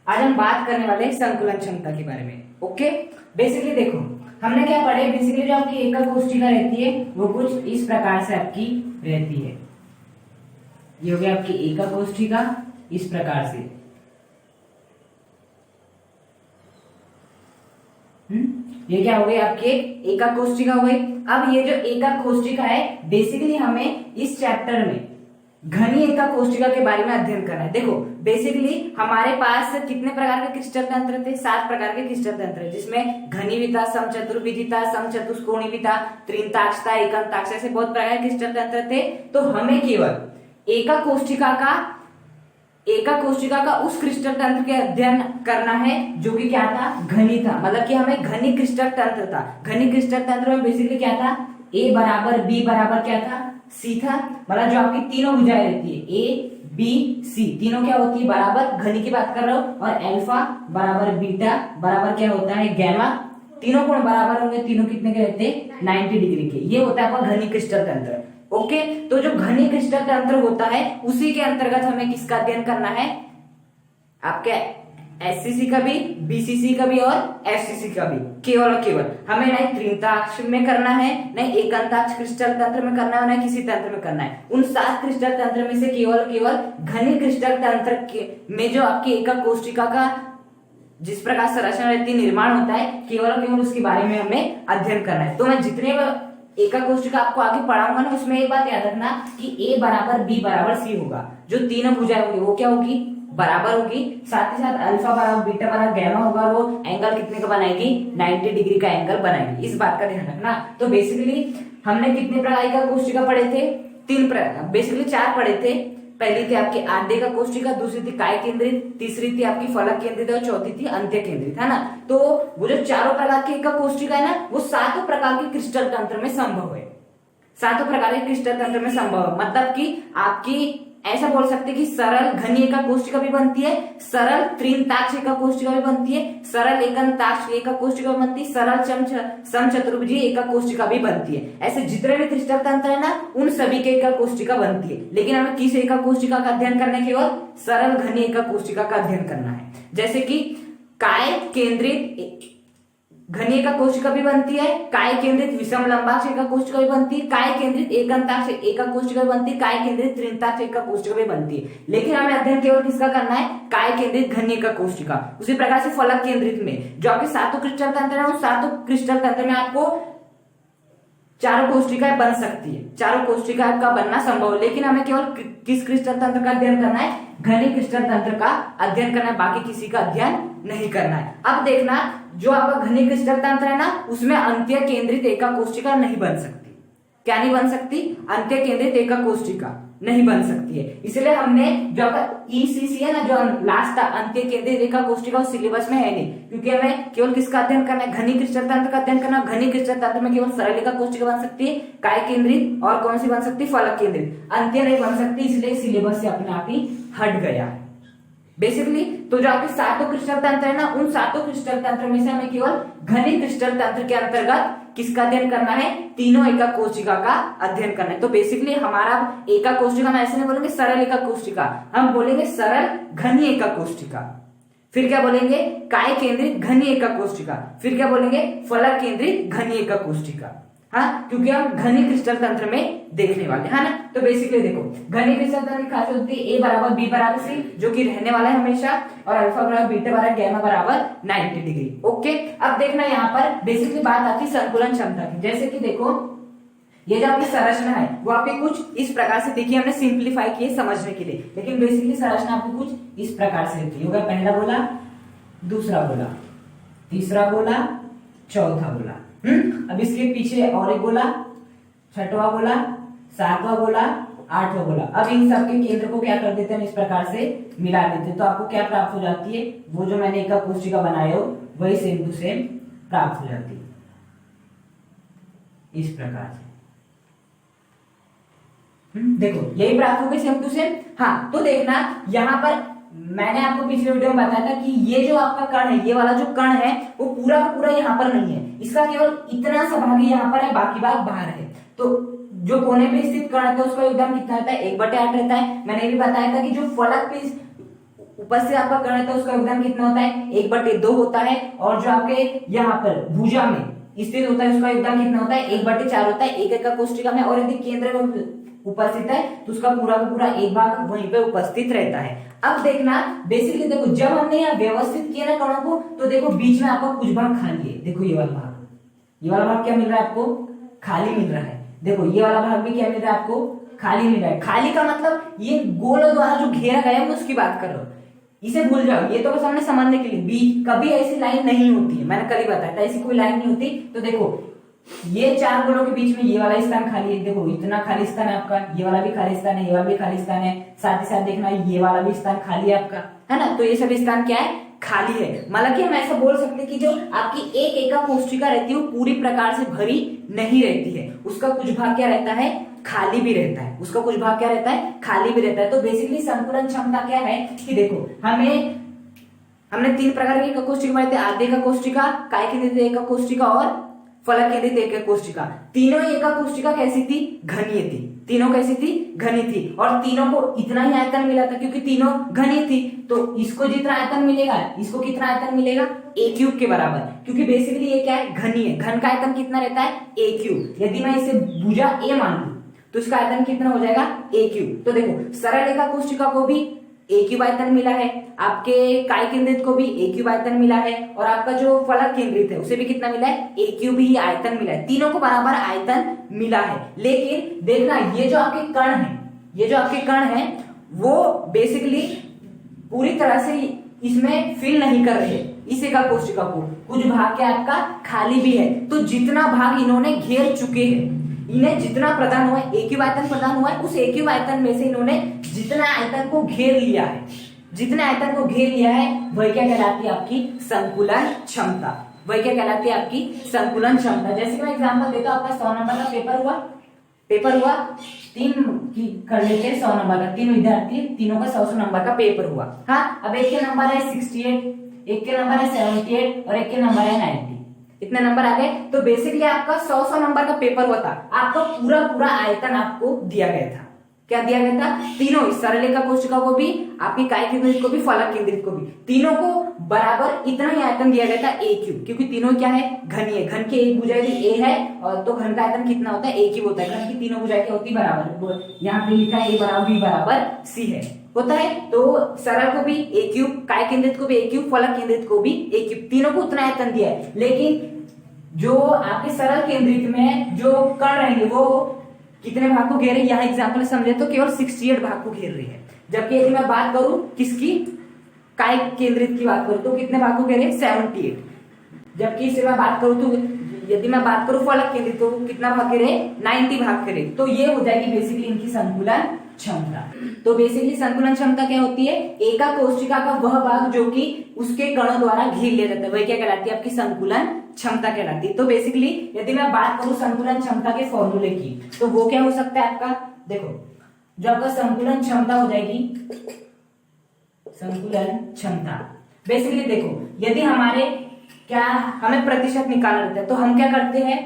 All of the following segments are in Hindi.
आज हम बात करने वाले हैं संकुलन क्षमता के बारे में। ओके, बेसिकली देखो हमने क्या पढ़े, बेसिकली जो आपकी एकक कोशिका रहती है वो कुछ इस प्रकार से आपकी रहती है। ये हो गया आपकी एकक कोशिका इस प्रकार से। ये क्या हो गई आपकी एकक कोशिका हो गई। अब ये जो एकक कोशिका है बेसिकली हमें इस चैप्टर में घनी एकक कोशिका के बारे में अध्ययन करना है। देखो बेसिकली हमारे पास कितने प्रकार के क्रिस्टल तंत्र थे, 7 प्रकार के क्रिस्टल तंत्र, जिसमें घनी भी था, समचतुर्भुजी था, समचतुष्कोणी भी था, त्रिंताक्ष था, एकंताक्ष, ऐसे बहुत प्रकार के क्रिस्टल तंत्र थे। तो हमें केवल एकक कोशिका का उस क्रिस्टल तंत्र के अध्ययन करना है जो कि क्या था, घनी था। मतलब कि हमें घनी क्रिस्टल तंत्र था। घनी क्रिस्टल तंत्र में बेसिकली क्या था, A बराबर B बराबर क्या था, C था। मतलब जो आपकी तीनों भुजाएं रहती है A B C, तीनों क्या होती है बराबर, घनी की बात कर रहा हूं, और अल्फा बराबर बीटा बराबर क्या होता है गैमा, तीनों कोण बराबर होंगे। तीनों कितने के रहते हैं, 90 डिग्री के। ये होता है आपका घनी क्रिस्टल तंत्र। ओके, तो जो घनी क्रिस्टल तंत्र होता है उसी के अंतर्गत हमें किसका अध्ययन करना है, आपके एससीसी का भी, बीसीसी का भी और एफसीसी का भी। केवल और केवल हमें नहीं त्रिंताक्ष में करना है, नहीं एकंताक्ष क्रिस्टल तंत्र में करना है, नहीं किसी तंत्र में करना है। उन 7 क्रिस्टल तंत्र में से केवल घनी क्रिस्टल तंत्र में जो आपकी एकक कोशिका का जिस प्रकार संरचना रहती है, निर्माण होता है, केवल और केवल उसके बारे में हमें अध्ययन करना है। तो मैं जितने एकक कोशिका आपको आगे पढ़ाऊंगा ना, उसमें एक बात याद रखना कि A बराबर B बराबर C होगा। जो तीनों भुजाएं होंगी वो क्या होगी, बराबर होगी। साथ ही साथ अल्फा बराबर बीटा बराबर गैमा होगा, वो एंगल कितने का बनाएगी, 90 डिग्री का एंगल बनाएगी। इस बात का ध्यान रखना। तो बेसिकली हमने कितने प्रकार का कोशिका पढ़े थे, 3 प्रकार, बेसिकली 4 पढ़े थे। पहली थी आपकी आद्य का कोशिका, दूसरी थी काय केंद्रित, तीसरी थी आपकी फलक केंद्रित और चौथी थी अंत्य केंद्रित, है ना। तो वो जो चारों प्रकार की एकक कोशिका है ना, वो 7 प्रकार के क्रिस्टल तंत्र में संभव है। 7 प्रकार के क्रिस्टल तंत्र में संभव है, मतलब कि आपकी ऐसा बोल सकते हैं कि सरल घनी एकक कोशिका भी बनती है, सरल त्रिंताक्ष एकक कोशिका भी बनती है, सरल एकंताक्ष एकक कोशिका भी बनती है, सरल समचतुर्भुजी एकक कोशिका भी बनती है। ऐसे जितने भी क्रिस्टल तंत्र है ना, उन सभी के एकक कोशिका बनती है। लेकिन हमें किस एकक कोशिका का अध्ययन करना है, केवल सरल घनी एकक कोशिका का अध्ययन करना है। जैसे कि काय केंद्रित घनी एकक कोशिका भी बनती है, काय केंद्रित विषम लंबाक्ष एकक कोशिका भी बनती है, काय केंद्रित एकंताक्ष एकक कोशिका भी बनती है, काय केंद्रित त्रिंताक्ष एकक कोशिका भी बनती है। लेकिन हमें अध्ययन केवल किसका करना है, काय केंद्रित घनी एकक कोशिका। उसी प्रकार से फलक केंद्रित में जो आपके 7 क्रिस्टल तंत्र है, उन 7 क्रिस्टल तंत्र में आपको 4 कोशिकाएं बन सकती है, 4 कोशिकाएं का बनना संभव है। लेकिन हमें केवल किस क्रिस्टल तंत्र का अध्ययन करना है, घनी क्रिस्टल तंत्र का अध्ययन करना है, बाकी किसी का अध्ययन नहीं करना है। अब देखना, जो आपका घनी क्रिस्टल तंत्र है ना, उसमें अंत्य केंद्रित एकक कोशिका नहीं बन सकती। क्या नहीं बन सकती, अंत्य केंद्रित एकक कोशिका नहीं बन सकती है। इसलिए हमने जो आपका ईसीसी है ना, जो लास्ट अंत्य केंद्रित एकक कोशिका उस सिलेबस में है नहीं, क्योंकि हमें केवल किसका अध्ययन करना है, घनी क्रिस्टल तंत्र का अध्ययन करना। घनी क्रिस्टल तंत्र में केवल सरल एकक कोशिका बन सकती है, काय केंद्रित, और कौन सी बन सकती है, फलक केंद्रित, अंत्य नहीं बन सकती। इसलिए सिलेबस से अपने आप ही हट गया बेसिकली। तो जो आपके 7 क्रिस्टल तंत्र है ना, उन 7 क्रिस्टल तंत्र में से हमें केवल घनी क्रिस्टल तंत्र के अंतर्गत किसका अध्ययन करना है, तीनों एकक कोशिका का अध्ययन करना है। तो बेसिकली हमारा एकक कोशिका में ऐसे नहीं बोलेंगे सरल एकक कोशिका, हम बोलेंगे सरल घनी एकक कोशिका। फिर क्या बोलेंगे, काय केंद्रित घनी एकक कोशिका। फिर क्या बोलेंगे, फलक केंद्रित घनी एकक कोशिका। हाँ, क्योंकि हम घनी क्रिस्टल तंत्र में देखने वाले हैं ना। तो बेसिकली देखो, घनी क्रिस्टल तंत्र की खासियत होती है A बराबर B बराबर C, जो कि रहने वाला है हमेशा, और अल्फा बराबर बीटा बराबर गैमा बराबर 90 डिग्री। ओके, अब देखना यहाँ पर बेसिकली बात आती है संकुलन क्षमता की। जैसे कि देखो, ये जो आपकी संरचना है वो आपकी कुछ इस प्रकार से, देखिए हमने सिंप्लीफाई की है समझने के लिए, लेकिन बेसिकली संरचना आपकी कुछ इस प्रकार से रहती है। पहला गोला, दूसरा गोला, तीसरा गोला, चौथा गोला, अब इसके पीछे और एक गोला, 6वां गोला, 7वां गोला, 8वां गोला। अब इन सब के केंद्र को क्या कर देते हैं, इस प्रकार से मिला देते हैं। तो आपको क्या प्राप्त हो जाती है, वो जो मैंने एकक कोशिका बनाए हो वही सेम टू सेम प्राप्त हो जाती है इस प्रकार से। देखो यही प्राप्त हो गई सेम टू सेम। हाँ, तो देखना यहाँ पर मैंने आपको पिछले वीडियो में बताया था कि ये जो आपका कण है, ये वाला जो कण है वो पूरा का पूरा यहाँ पर नहीं है, इसका केवल इतना सा भाग यहाँ पर है, बाकी भाग बाहर है। तो जो कोने पे स्थित कण है तो उसका योगदान कितना रहता है, 1/8 रहता है। मैंने भी बताया था कि जो फलक पे उपस्थित आपका कण है तो उसका योगदान कितना होता है, 1/2 होता है। और जो आपके यहाँ पर भुजा में स्थित होता है उसका योगदान कितना होता है, 1/4 होता है एक एकक कोष्ठिका में। और यदि केंद्र में उपस्थित है तो उसका पूरा का पूरा एक भाग वहीं पे उपस्थित रहता है। अब देखना बेसिकली देखो, जब हमने यहाँ व्यवस्थित किया ना कणों को, तो देखो बीच में आपका कुछ भाग खाली है। देखो ये वाला भाग, ये वाला भाग क्या मिल रहा है आपको, खाली मिल रहा है। देखो ये वाला भाग भी क्या मिल रहा है आपको, खाली मिल रहा है। खाली का मतलब ये गोलों द्वारा जो घेरा गया है मैं उसकी बात कर रहा हूँ, इसे भूल जाओ। ये तो बस हमने समझने के लिए, बीच कभी ऐसी लाइन नहीं होती है, मैंने कल ही बताया था ऐसी कोई लाइन नहीं होती। तो देखो ये 4 गोलों के बीच में ये वाला स्थान खाली है, देखो इतना खाली स्थान है आपका, ये वाला भी खाली स्थान है, ये वाला भी खाली स्थान है, साथ ही साथ देखना ये वाला भी स्थान खाली है आपका, है ना। तो ये सभी स्थान क्या है, खाली है। मतलब कि हम ऐसा बोल सकते हैं कि जो आपकी एक एकक कोशिका रहती है वो पूरी प्रकार से भरी नहीं रहती है, उसका कुछ भाग क्या रहता है, खाली भी रहता है, उसका कुछ भाग क्या रहता है, खाली भी रहता है। तो बेसिकली संकुलन क्षमता क्या है कि देखो हमने 3 प्रकार की एकक कोशिका बनाई थी, आद्य एकक कोशिका, काय केंद्रित एकक कोशिका और फलक केंद्रित एकक कोशिका। तीनों एकक कोशिका कैसी थी, घनीय थी। तीनों कैसी थी, घनी थी। और तीनों को इतना ही आयतन मिला था क्योंकि तीनों घनी थी। तो इसको जितना आयतन मिलेगा, इसको कितना आयतन मिलेगा, a³ के बराबर, क्योंकि बेसिकली ये क्या है, घनी है। घन का आयतन कितना रहता है, a³। यदि मैं इसे भुजा a मान लूं तो इसका आयतन कितना हो जाएगा, a³। तो देखो सरल एकक कोशिका को भी a³ आयतन मिला है, आपके काय केंद्रित को भी a³ आयतन मिला है, और आपका जो फलक केंद्रित है उसे भी कितना मिला है, a³ ही आयतन मिला है। तीनों को बराबर आयतन मिला है। लेकिन देखना ये जो आपके कण है, ये जो आपके कण है वो बेसिकली पूरी तरह से इसमें फिल नहीं कर रहे इस एकक कोशिका को, कुछ भाग क्या आपका खाली भी है। तो जितना भाग इन्होंने घेर चुके हैं, इन्हें जितना प्रदान हुआ है, a³ आयतन प्रदान हुआ है, उस a³ आयतन में से इन्होंने जितना आयतन को घेर लिया है, जितने आयतन को घेर लिया है वह क्या कहलाती है, आपकी संकुलन क्षमता। वह क्या कहलाती है, आपकी संकुलन क्षमता। जैसे कि मैं एग्जांपल देता हूं, आपका 100 नंबर का पेपर हुआ 3 की कर लेते हैं, 100 नंबर का, 3 विद्यार्थी, तीनों का 100 नंबर का पेपर हुआ। हाँ, अब एक के नंबर है 68, एक के नंबर है 78 और एक के नंबर है 90। इतने नंबर आ गए। तो बेसिकली आपका 100 नंबर का पेपर हुआ था, आपका पूरा आयतन आपको दिया गया था। क्या दिया गया था, तीनों सरल एकक कोशिका को भी, आपकी काय केंद्रित को भी, फलक केंद्रित को भी, तीनों को बराबर इतना ही आयतन दिया गया था, a³, क्योंकि तीनों क्या है, घनी है। घन की एक भुजा यदि a है और तो घन का आयतन कितना होता है, a³ होता है। घन की तीनों भुजाएं क्या होती है, बराबर। यहाँ पे लिखा है a बराबर b बराबर c है, होता है। तो सरल को भी a³, काय केंद्रित को भी a³, फलक केंद्रित को भी a³, तीनों को उतना आयतन दिया है। लेकिन जो आपके सरल केंद्रित में जो कण रहेंगे वो कितने भाग को घेरे, यहाँ एग्जांपल समझे तो केवल 68 भाग को घेर रही है। जबकि यदि मैं बात करूं किसकी, काय केंद्रित की बात करूं तो कितने भाग को घेरे, 78। जबकि इससे मैं बात करूं तो यदि मैं बात करूं फलक केंद्रित तो कितना भाग घेरे, 90 भाग घेरे। तो ये हो जाएगी बेसिकली इनकी संकुलन क्षमता। तो बेसिकली संकुलन क्षमता क्या होती है, एकक कोशिका का वह भाग जो कि उसके कणों द्वारा घेर लिया जाता है, वही क्या कहलाती है, आपकी संकुलन क्षमता कहलाती है। तो बेसिकली यदि मैं बात करूं संकुलन क्षमता के फॉर्मूले की, तो वो क्या हो सकता है आपका, देखो जो आपका संकुलन क्षमता हो जाएगी, संकुलन क्षमता बेसिकली देखो, यदि हमें प्रतिशत निकालना रहता है तो हम क्या करते हैं,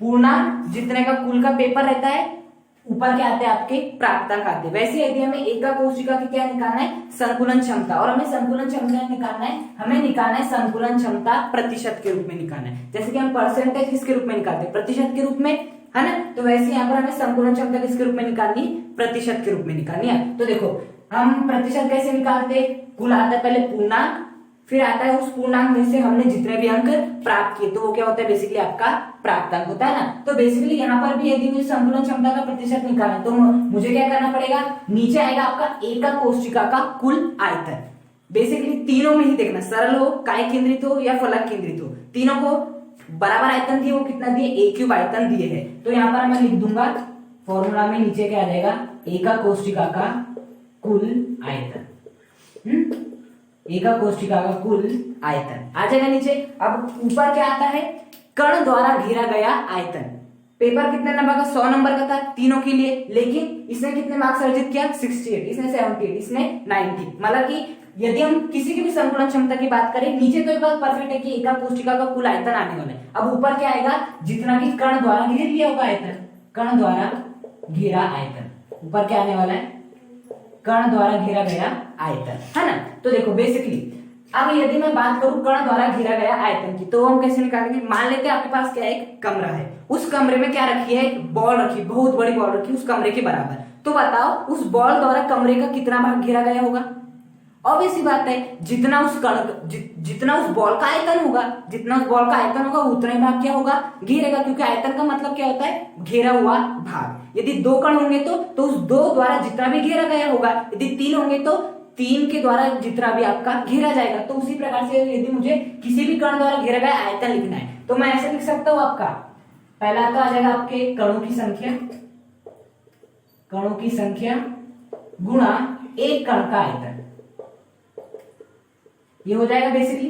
पूर्णांक जितने का कुल का पेपर रहता है ऊपर क्या आते हैं, आपके प्राप्तांक आते हैं। वैसे यदि हमें एकक कोशिका की क्या निकालना है, संकुलन क्षमता, और हमें संकुलन क्षमता निकालना है, हमें निकालना है संकुलन क्षमता प्रतिशत के रूप में निकालना है। जैसे कि हम परसेंटेज किसके रूप में निकालते हैं, प्रतिशत के रूप में, है ना। तो वैसे यहाँ पर हमें संकुलन क्षमता किसके रूप में निकालनी, प्रतिशत के रूप में निकालनी है। तो देखो हम प्रतिशत कैसे निकालते, कुल आता है पहले पूर्णांक, फिर आता है उस पूर्णांक में से हमने जितने भी अंक प्राप्त किए तो वो क्या होता है, बेसिकली आपका प्राप्तांक होता है ना। तो बेसिकली यहाँ पर भी यदि मुझे संकुलन क्षमता का प्रतिशत निकालना है तो मुझे क्या करना पड़ेगा, नीचे आएगा आपका एकक कोशिका का कुल आयतन। बेसिकली तीनों में ही देखना, सरल हो, काय केंद्रित हो या फलक केंद्रित हो, तीनों को बराबर आयतन दिए, वो कितना दिए, a³ आयतन दिए है। तो यहाँ पर मैं लिख दूंगा फॉर्मूला में, नीचे क्या आ जाएगा, एकक कोशिका का कुल आयतन, एकक कोशिका का कुल आयतन आ जाएगा नीचे। अब ऊपर क्या आता है, कण द्वारा घेरा गया आयतन। पेपर कितने नंबर का, 100 नंबर का था तीनों के लिए, लेकिन इसने कितने मार्क्स अर्जित किया, 68, इसने 78, इसने 90। मतलब कि यदि हम किसी की भी संकुलन क्षमता की बात करें, नीचे तो एक बात परफेक्ट है कि एकक कोशिका का कुल आयतन आने वाला है। अब ऊपर क्या आएगा, जितना कि कण द्वारा घेर लिया होगा आयतन, कण द्वारा घेरा आयतन, ऊपर क्या आने वाला है, कण द्वारा घेरा गया आयतन, है ना। तो देखो बेसिकली अब यदि मैं बात करूं कण द्वारा घेरा गया आयतन की, तो हम कैसे निकालेंगे। मान लेते हैं आपके पास क्या है, एक कमरा है, उस कमरे में क्या रखी है, एक बॉल रखी, बहुत बड़ी बॉल रखी उस कमरे के बराबर। तो बताओ उस बॉल द्वारा कमरे का कितना भाग घेरा गया होगा। ऑब्वियस सी बात है, जितना उस बॉल का आयतन होगा, जितना उस बॉल का आयतन होगा उतना ही भाग क्या होगा, घेरेगा, क्योंकि आयतन का मतलब क्या होता है, घेरा हुआ भाग। यदि 2 कण होंगे तो उस 2 द्वारा जितना भी घेरा गया होगा, यदि 3 होंगे तो 3 के द्वारा जितना भी आपका घेरा जाएगा। तो उसी प्रकार से यदि मुझे किसी भी कण द्वारा घेरा गया आयतन लिखना है तो मैं ऐसे लिख सकता हूं, आपका पहला तो आ जाएगा आपके कणों की संख्या गुणा एक कण का आयतन, ये हो जाएगा बेसिकली।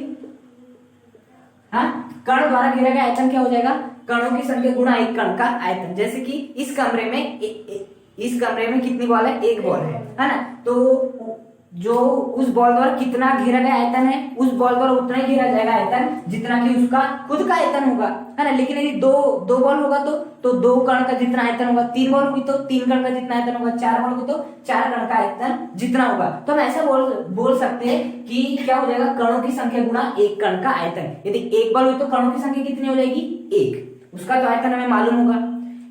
हाँ, कण द्वारा घेरा गया आयतन क्या हो जाएगा, कणों की संख्या गुणा एक कण का आयतन। जैसे कि इस कमरे में कितनी बॉल है, एक बॉल है ना। तो जो उस बॉल द्वारा कितना घेरा गया आयतन है, उस बॉल द्वारा उतना ही घेरा जाएगा आयतन जितना कि उसका खुद का आयतन होगा, है ना। लेकिन यदि दो बॉल होगा तो 2 कण का जितना आयतन होगा, 3 बॉल हुई तो 3 कण का जितना आयतन होगा, 4 बॉल हुई तो 4 कण का आयतन जितना होगा। तो हम ऐसा बोल सकते हैं कि क्या हो जाएगा, कणों की संख्या गुणा एक कण का आयतन। यदि 1 बॉल हुई तो कणों की संख्या कितनी हो जाएगी, 1, उसका तो आयतन हमें मालूम होगा।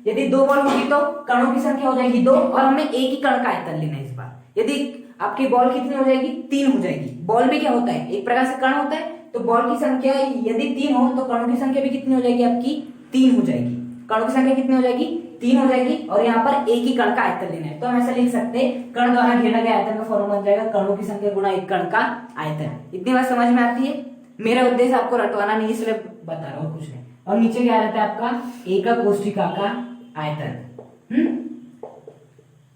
यदि 2 बॉल होगी तो कणों की संख्या हो जाएगी 2 और हमें एक ही कण का आयतन लेना है इस बार। यदि आपकी बॉल कितनी हो जाएगी, 3 हो जाएगी। बॉल में क्या होता है, एक प्रकार से कण होता है, तो बॉल की संख्या यदि 3 हो तो कणों की संख्या भी कितनी हो जाएगी, आपकी 3 हो जाएगी। कणों की संख्या कितनी हो जाएगी, 3 हो जाएगी। और यहाँ पर एक ही कण का आयतन लेना है, तो हम ऐसा लिख सकते हैं, कण द्वारा घेरा गया आयतन का फॉर्मूला बन जाएगा कणों की संख्या गुणा एक कण का आयतन। इतनी बात समझ में आती है। मेरा उद्देश्य आपको रटवाना नहीं, इसलिए बता रहा हूँ, कुछ नहीं। और नीचे क्या रहता है आपका, एकक कोष्ठिका का आयतन,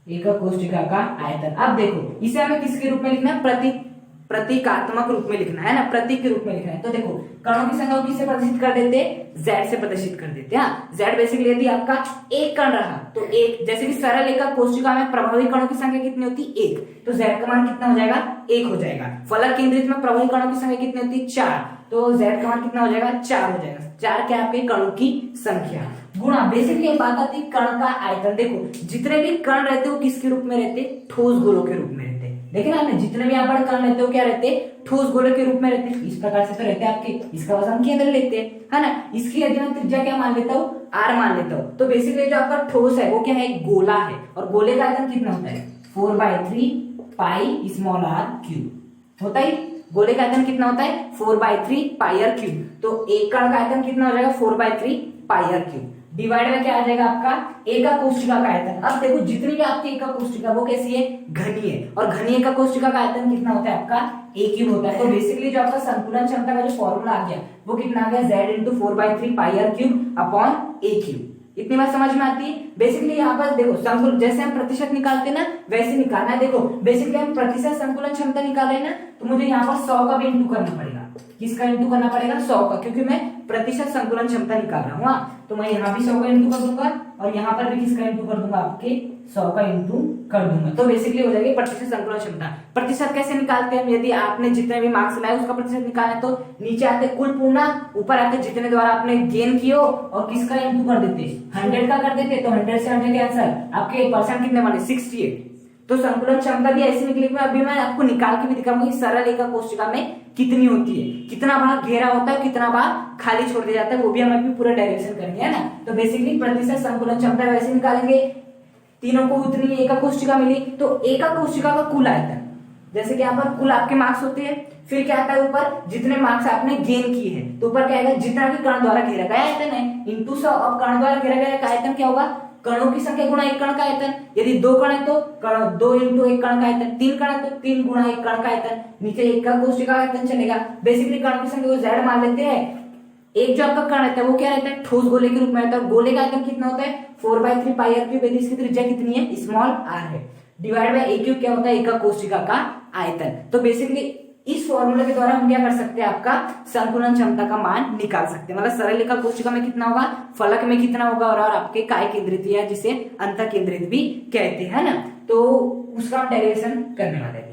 एकक कोष्ठिका का आयतन। अब देखो इसे हमें किसके रूप में लिखना है, प्रतीकात्मक रूप में लिखना है ना, प्रतीक के रूप में लिखना है। तो देखो कणों की संख्या को किससे प्रदर्शित कर देते, z से प्रदर्शित कर देते हैं। z बेसिकली यदि आपका एक कण रहा तो एक, जैसे कि सरल एकक कोशिका में प्रभावी कणों की संख्या कितनी होती है, 1, तो z का मान कितना हो जाएगा, 1 हो जाएगा। फलक केंद्रित में प्रभावी कणों की संख्या कितनी होती है, 4, तो z का मान कितना हो जाएगा, 4 हो जाएगा। 4 क्या आपके कणों की संख्या गुणा बेसिकली बात आती है कण का आयतन। देखो जितने भी कण रहते हो किसके रूप में रहते, ठोस गोलों के रूप में रहते। देखे ना, जितने भी यहाँ पर कण रहते हो क्या रहते, ठोस गोले के रूप में रहते हैं। इस प्रकार से तो रहते हैं आपके, इसका वजन केंद्र लेते हैं, है ना। इसकी यदि मैं त्रिज्या क्या मान लेता हूँ, r मान लेता हूँ, तो बेसिकली जो आपका ठोस है वो क्या है, गोला है। और गोले का आयतन कितना होता है, 4/3 पाई स्मॉल r क्यूब होता है। गोले का आयतन कितना होता है, 4/3 पाई r क्यूब। तो एक कण का आयतन कितना हो जाएगा, 4/3 पाई r क्यूब। डिवाइड में क्या आ जाएगा आपका, एकक कोशिका का आयतन। अब देखो जितनी भी आपकी एकक कोशिका वो कैसी है, घनी है, और घनी एकक कोशिका का आयतन कितना होता है आपका, a क्यूब होता है। तो बेसिकली जो आपका संतुलन क्षमता का जो फॉर्मूला आ गया वो कितना आ गया, z into 4/3 pi r cube upon a cube. इतनी बात समझ में आती है। बेसिकली यहाँ पर देखो संकुलन, जैसे हम प्रतिशत निकालते हैं ना वैसे निकालना है। देखो बेसिकली हम प्रतिशत संकुलन क्षमता निकाल रहे हैं ना, तो मुझे यहाँ पर 100 का भी इंटू करना पड़ेगा। किसका इंटू करना पड़ेगा, 100 का, क्योंकि मैं प्रतिशत संकुलन क्षमता निकाल रहा हूँ। तो मैं यहाँ भी 100 का इंटू कर दूंगा और यहाँ पर भी किसका इंटू कर दूंगा, आपके 100 का इंटू कर दूंगा। तो बेसिकली हो जाएगी प्रतिशत संकुलन क्षमता। प्रतिशत कैसे निकालते हैं, यदि आपने जितने भी मार्क्स लाए उसका प्रतिशत निकालना है तो नीचे आते कुल पूर्णांक, ऊपर आते जितने द्वारा आपने गेन किए और किसका इंटू कर देते, 100 का कर देते। तो 100 से 100 के आंसर आपके परसेंट कितने बने, 68। तो संकुलन क्षमता भी ऐसी निकली। अभी मैं आपको निकाल के भी दिखाऊंगा कि सरल एकक कोशिका में कितनी होती है, कितना भाग घेरा होता है, कितना भाग खाली छोड़ दिया जाता है, वो भी हमें अभी पूरा डेरिवेशन करनी है ना। तो बेसिकली प्रतिशत संकुलन क्षमता वैसे निकालेंगे, तीनों को उतनी एकक कोशिका मिली तो एकक कोशिका का कुल आयतन, जैसे कि यहाँ पर कुल आपके मार्क्स होते हैं, फिर क्या आता है ऊपर जितने मार्क्स आपने गेन किए हैं, तो ऊपर क्या आएगा, जितना भी कण द्वारा घेरा गया आयतन है इंटू 100। अब कण द्वारा घेरा गया आयतन क्या होगा, कणों की संख्या गुणा एक कण का आयतन। यदि 2 कण है तो 2 इंटू एक कण का आयतन, 3 कण है तो 3 गुणा एक कण का आयतन, नीचे एकक कोशिका का आयतन चलेगा। बेसिकली कण की संख्या को z मान लेते हैं। एक जो आपका कण रहता है वो क्या रहता है, ठोस गोले के रूप में रहता है। गोले का आयतन कितना होता है, 4/3 पाई r क्यूब। इसकी त्रिज्या कितनी है, स्मॉल r है। डिवाइड बाय a क्यूब क्या होता है, एकक कोशिका का आयतन। तो बेसिकली इस फॉर्मूले के द्वारा हम क्या कर सकते हैं, आपका संकुलन क्षमता का मान निकाल सकते हैं। मतलब सरल एकक कोशिका में कितना होगा, फलक में कितना होगा, और आपके काय केंद्रित या जिसे अंतः केंद्रित भी कहते हैं ना, तो उसका हम डेरिवेशन करने वाले हैं।